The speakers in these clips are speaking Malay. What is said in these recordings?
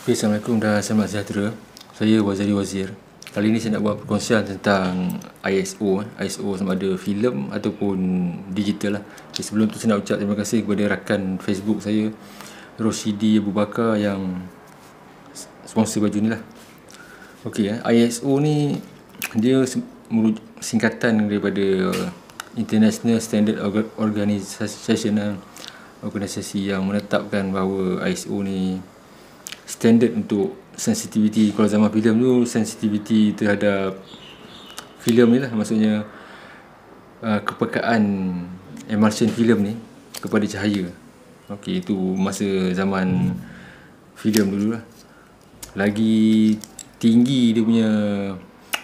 Okay, Assalamualaikum dan selamat sejahtera. Saya Waziri Wazir. Kali ini saya nak buat perkongsian tentang ISO. ISO sama ada filem ataupun digital lah. Okay, sebelum tu saya nak ucap terima kasih kepada rakan Facebook saya, Roshidi Abu Bakar, yang sponsor baju ni lah. Okay, ISO ni dia singkatan daripada International Standard Organization, organisasi yang menetapkan bahawa ISO ni standard untuk sensitivity. Kalau zaman filem tu, sensitivity terhadap filem ni lah, maksudnya kepekaan emulsion filem ni kepada cahaya. Okey, itu masa zaman filem dulu lah. Lagi tinggi dia punya,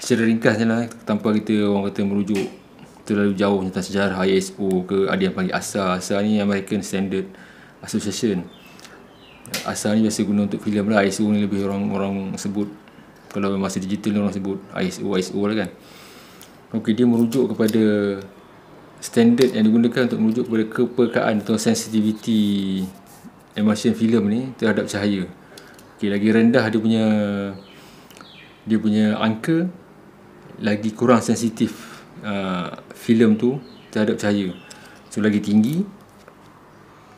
secara ringkasnya lah, tanpa kita orang kata merujuk terlalu jauh tentang sejarah ISO ke, ada yang panggil ASA. ASA ni American Standard Association. ASA ni biasa guna untuk filem lah. ISO ni lebih orang sebut, kalau masa digital ni orang sebut ISO lah kan. Okey, dia merujuk kepada standard yang digunakan untuk merujuk kepada kepekaan atau sensitivity emulsion filem ni terhadap cahaya. Okey, lagi rendah dia punya angka, lagi kurang sensitif filem tu terhadap cahaya. So lagi tinggi,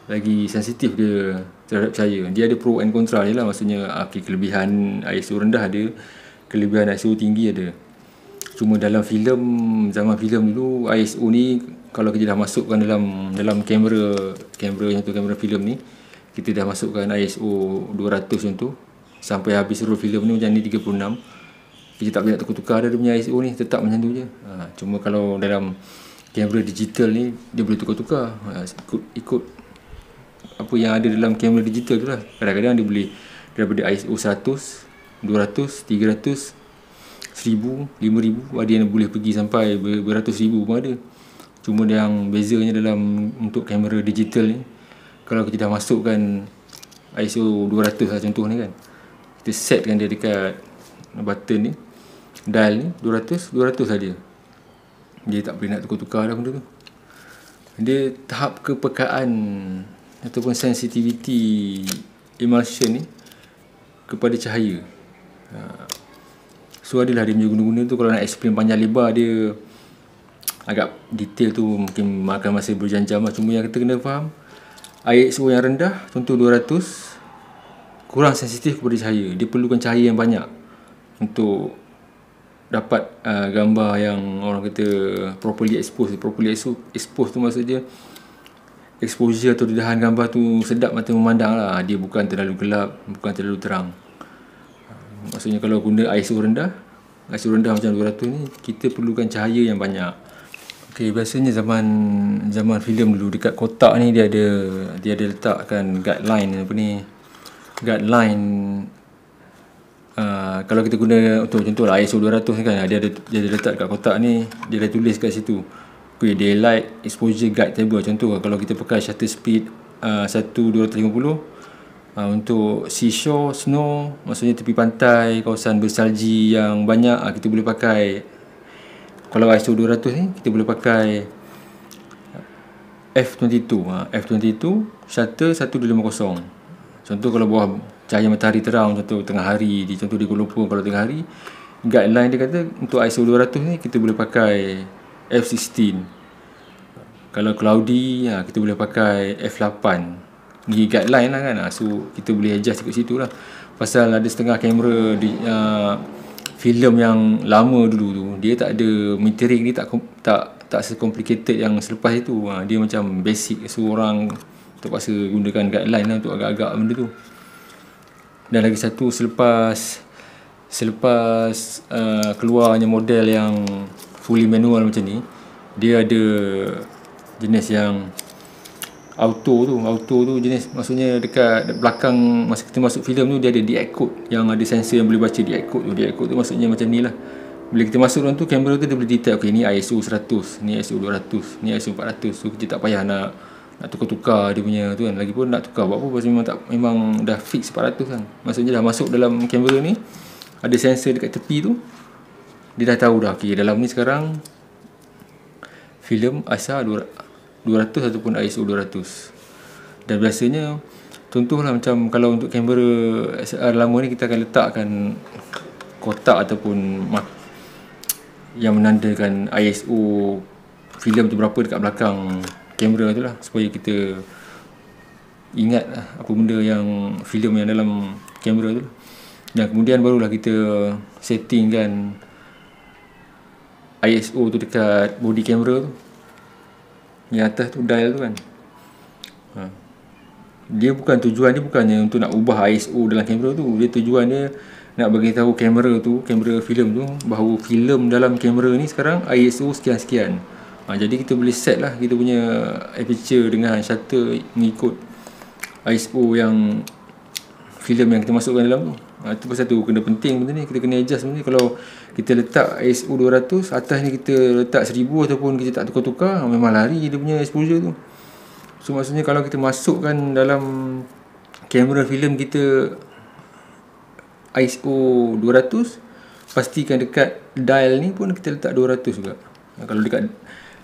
lagi sensitif dia terhadap cahaya. Dia ada pro and contra je lah. Maksudnya kelebihan ISO rendah ada, kelebihan ISO tinggi ada. Cuma dalam filem, zaman filem dulu, ISO ni kalau kita dah masukkan dalam kamera contoh kamera filem ni, kita dah masukkan ISO 200 contoh, sampai habis roll filem ni macam ni 36, kita tak boleh nak tukar-tukar dia punya ISO ni, tetap macam tu je. Cuma kalau dalam kamera digital ni, dia boleh tukar-tukar, ikut apa yang ada dalam kamera digital tu lah. Kadang-kadang dia boleh daripada ISO 100, 200, 300, 1000, 5000, ada yang boleh pergi sampai beratus ribu pun ada. Cuma yang bezanya untuk kamera digital ni, kalau kita dah masukkan ISO 200 lah contoh ni kan, kita setkan dia dekat button ni, dial ni 200 saja. Dia tak boleh nak tukar-tukar dah benda tu. Dia tahap kepekaan ataupun sensitivity emulsion ni kepada cahaya. So adalah dia punya guna-guna tu. Kalau nak explain panjang lebar, dia agak detail tu, mungkin makan masa berjam-jam lah. Cuma yang kita kena faham, ISO yang rendah, contoh 200, kurang sensitif kepada cahaya. Dia perlukan cahaya yang banyak untuk dapat gambar yang orang kata properly exposed. Properly exposed tu maksudnya exposure atau dedahan gambar tu sedap mata memandang lah. Dia bukan terlalu gelap, bukan terlalu terang. Maksudnya kalau guna ISO rendah macam 200 ni, kita perlukan cahaya yang banyak. Okey, biasanya zaman filem dulu, dekat kotak ni dia ada letakkan guideline kalau kita guna untuk contoh lah ISO 200 ni kan, dia ada letak kat kotak ni, dia dah tulis kat situ. Okay, daylight exposure guide table. Contoh kalau kita pakai shutter speed 1:250, untuk seashore, snow, maksudnya tepi pantai, kawasan bersalji yang banyak, kita boleh pakai, kalau ISO 200 ni kita boleh pakai f22. F22 shutter 1250. Contoh kalau bawah cahaya matahari terang, contoh tengah hari, contoh di Kuala Lumpur, kalau tengah hari, guideline dia kata untuk ISO 200 ni kita boleh pakai f16. Kalau cloudy, kita boleh pakai f8. Ni guideline lah kan. So kita boleh adjust ikut situ lah. Pasal ada setengah kamera di filem yang lama dulu tu, dia tak ada metering, dia tak se-complicated yang selepas itu. Dia macam basic. So orang terpaksa gunakan guideline lah untuk agak-agak benda tu. Dan lagi satu, selepas keluarnya model yang fully manual macam ni, dia ada jenis yang auto tu jenis, maksudnya dekat belakang masa kita masuk filem tu, dia ada DX code yang ada sensor yang boleh baca DX code tu maksudnya macam ni lah. Bila kita masuk dalam tu, kamera tu dia boleh detect, okay, ni ISO 100, ni ISO 200, ni ISO 400. So kita tak payah nak tukar-tukar dia punya tu kan. Lagipun nak tukar buat apa, pasal memang dah fix 400 kan. Maksudnya dah masuk dalam kamera ni, ada sensor dekat tepi tu, dia dah tahu dah, okay, dalam ni sekarang filem ASA 200 ataupun ISO 200. Dan biasanya Contohlah macam kalau untuk kamera SLR lama ni, kita akan letakkan kotak ataupun yang menandakan ISO filem tu berapa dekat belakang kamera tu lah, supaya kita ingat apa benda yang filem yang dalam kamera tu lah. Dan kemudian barulah kita settingkan ISO tu dekat body kamera tu, yang atas tu dial tu kan. Dia tujuan dia bukannya untuk nak ubah ISO dalam kamera tu. Dia tujuan dia nak bagi tahu kamera filem tu, bahawa filem dalam kamera ni sekarang ISO sekian-sekian. Jadi kita boleh set lah kita punya aperture dengan shutter mengikut ISO yang filem yang kita masukkan dalam tu. Itu pasal tu kena penting benda ni, kita kena adjust benda ni. Kalau kita letak ISO 200, atas ni kita letak 1000 ataupun kita tak tukar-tukar, memang lari dia punya exposure tu. So maksudnya kalau kita masukkan dalam kamera filem kita ISO 200, pastikan dekat dial ni pun kita letak 200 juga. Kalau dekat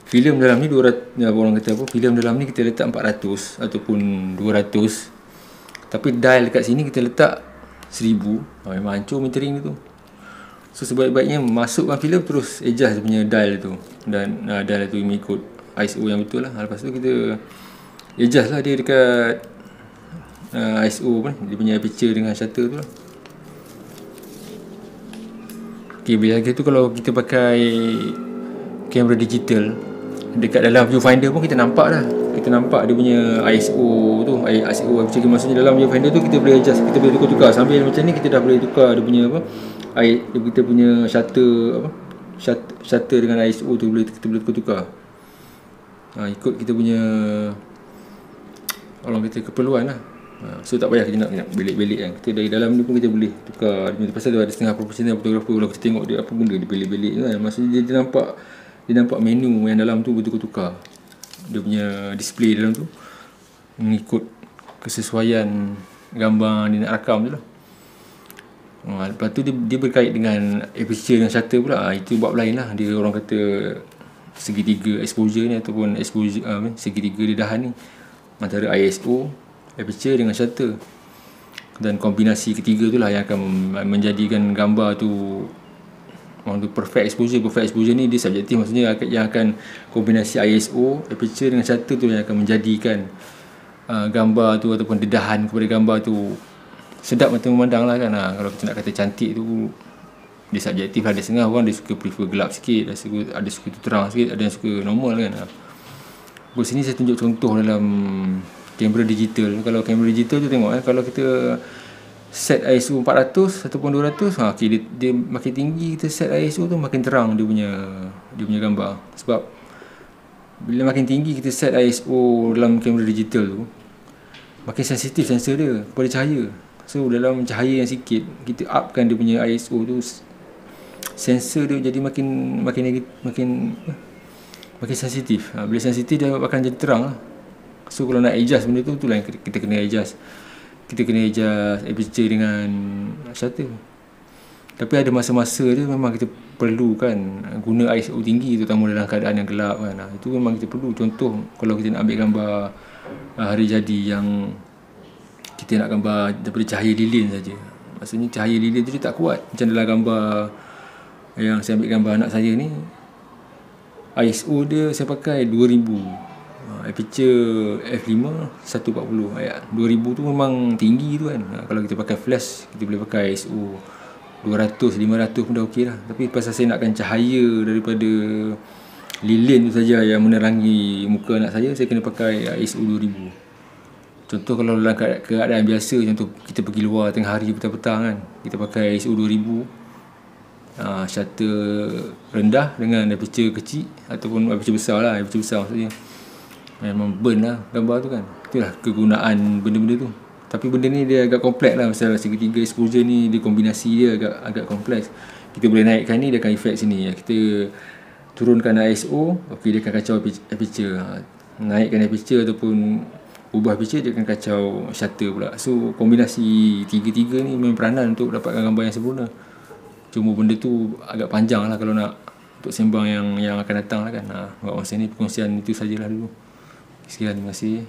filem dalam ni 200, orang kata apa, filem dalam ni kita letak 400 ataupun 200, tapi dial dekat sini kita letak 1000. Memang hancur metering dia tu. So sebaik-baiknya masukkan filem, terus adjust dia punya dial tu, dan dial tu mengikut ISO yang betul lah. Lepas tu kita adjust lah dia dekat ISO dia punya aperture dengan shutter tu lah. Bila lagi tu, kalau kita pakai kamera digital, dekat dalam viewfinder pun kita nampak dah. Kita nampak dia punya ISO tu, ISO aperture. Maksudnya dalam viewfinder tu kita boleh adjust, kita boleh tukar-tukar. Sambil macam ni kita dah boleh tukar dia punya kita punya shutter dengan ISO tu kita boleh tukar-tukar. Ikut kita punya orang kata keperluan lah. So tak payah kita nak belik-belik kan. Kita dari dalam ni pun kita boleh tukar. Pasal tu ada setengah profesional fotografer, kalau kita tengok dia apa benda dia belik-belik kan. Maksudnya dia nampak menu yang dalam tu bertukar-tukar, dia punya display dalam tu mengikut kesesuaian gambar dia nak rakam tu lah. Lepas tu dia berkait dengan aperture dengan shutter pula. Itu bab lain lah. Dia orang kata segitiga exposure ni, ataupun exposure segitiga dedahan ni, antara ISO, aperture dengan shutter. Dan kombinasi ketiga tu lah yang akan menjadikan gambar tu perfect exposure. Perfect exposure ni dia subjektif, maksudnya yang akan kombinasi ISO, aperture dengan shutter tu yang akan menjadikan gambar tu ataupun dedahan kepada gambar tu sedap mata memandang lah kan. Kalau kita nak kata cantik tu, dia subjektif lah. Ada setengah orang dia suka prefer gelap sikit, ada suka terang sikit, ada yang suka normal kan. Di sini saya tunjuk contoh dalam kamera digital. Kalau kamera digital tu tengok kalau kita set ISO 400 ataupun 200, dia makin tinggi kita set ISO tu, makin terang dia punya gambar. Sebab bila makin tinggi kita set ISO dalam kamera digital tu, makin sensitif sensor dia kepada cahaya. So dalam cahaya yang sikit, kita upkan dia punya ISO tu, sensor dia jadi makin sensitif. Bila sensitif dia akan jadi terang lah. So kalau nak adjust benda tu, itulah yang kita kena adjust. Kita kena adjust aperture dengan shutter. Tapi ada masa-masa dia memang kita perlu kan guna ISO tinggi, terutama dalam keadaan yang gelap kan. Itu memang kita perlu. Contoh kalau kita nak ambil gambar hari jadi yang kita nak gambar daripada cahaya lilin saja. Maksudnya cahaya lilin tu dia tak kuat. Macam dalam gambar yang saya ambil gambar anak saya ni, ISO dia saya pakai 2000, aperture f5 140. 2000 tu memang tinggi tu kan. Kalau kita pakai flash, kita boleh pakai ISO 200, 500 pun dah okey lah. Tapi pasal saya nakkan cahaya daripada lilin tu saja yang menerangi muka anak saya kena pakai ISO 2000. Contoh kalau dalam keadaan biasa, contoh kita pergi luar tengah hari petang-petang kan, kita pakai ISO 2000, shutter rendah dengan aperture kecil ataupun aperture besar lah. Aperture besar maksudnya memang burn lah gambar tu kan. Itulah kegunaan benda-benda tu. Tapi benda ni dia agak kompleks lah. Pasal segitiga exposure ni, dia kombinasi dia agak kompleks. Kita boleh naikkan ni, dia akan efek sini. Kita turunkan ISO, okey, dia akan kacau aperture. Naikkan aperture ataupun ubah aperture, dia akan kacau shutter pula. So kombinasi tiga-tiga ni memang peranan untuk dapatkan gambar yang sempurna. Cuma benda tu agak panjang lah kalau nak untuk sembang yang akan datang lah kan. Buat masa ni perkongsian itu sajalah dulu. Sekian, terima kasih.